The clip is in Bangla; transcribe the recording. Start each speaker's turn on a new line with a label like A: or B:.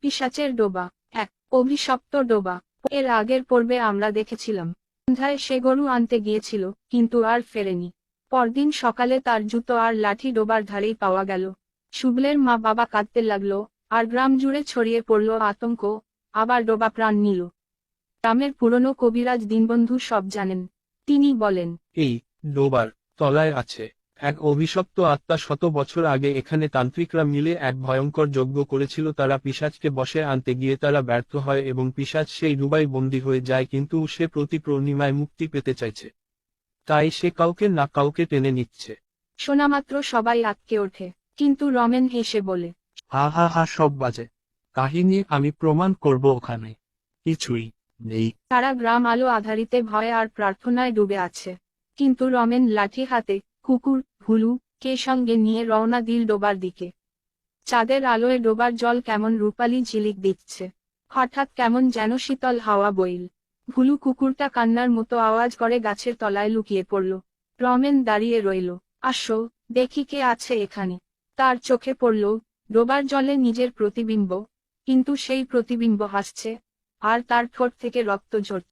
A: পিশাচের ডোবা। এক, অভিশপ্ত ডোবা। এর আগের পর্বে আমরা দেখেছিলাম সন্ধ্যায় সে গরু আনতে গিয়েছিল, কিন্তু আর ফেরেনি। পরদিন সকালে তার জুতো আর লাঠি ডোবার ধারেই পাওয়া গেল। শুভলের মা বাবা কাঁদতে লাগলো, আর গ্রাম জুড়ে ছড়িয়ে পড়ল আতঙ্ক। আবার ডোবা প্রাণ নিল। গ্রামের পুরনো কবিরাজ দীনবন্ধু সব জানেন। তিনি বলেন,
B: এই ডোবার তলায় আছে এক অভিশপ্ত আত্মা। শত বছর আগে এখানে তান্ত্রিকরা মিলে এক ভয়ঙ্কর যজ্ঞ করেছিল। তারা পিশাচকে বশে আনতে গিয়ে তারা ব্যর্থ হয় এবং পিশাচ সেই ডোবায় বন্দী হয়ে যায়, কিন্তু সে প্রতি পূর্ণিমায় মুক্তি পেতে চাইছে। তাই সে কাউকে না কাউকে টেনে নিচ্ছে।
A: শোনামাত্র সবাই আঁতকে ওঠে, কিন্তু রমেন হেসে বলে,
B: হা হা হা, সব বাজে কাহিনী, আমি প্রমাণ করব ওখানে কিছুই নেই।
A: তারা গ্রাম আলো আধারিতে ভয় আর প্রার্থনায় ডুবে আছে। কিন্তু রমেন লাঠি হাতে, কুকুর ভুলু কে সঙ্গে নিয়ে রওনা দিল ডোবার দিকে। চাঁদের আলোয় ডোবার জল কেমন রূপালি ঝিলিক দিচ্ছে। হঠাৎ কেমন যেন শীতল হাওয়া বইল। ভুলু কুকুরটা কান্নার মতো আওয়াজ করে গাছের তলায় লুকিয়ে পড়ল। রমেন দাঁড়িয়ে রইল। আসো, দেখি কে আছে এখানে। তার চোখে পড়ল ডোবার জলে নিজের প্রতিবিম্ব, কিন্তু সেই প্রতিবিম্ব হাসছে, আর তার ঠোঁট থেকে রক্ত ঝরছে।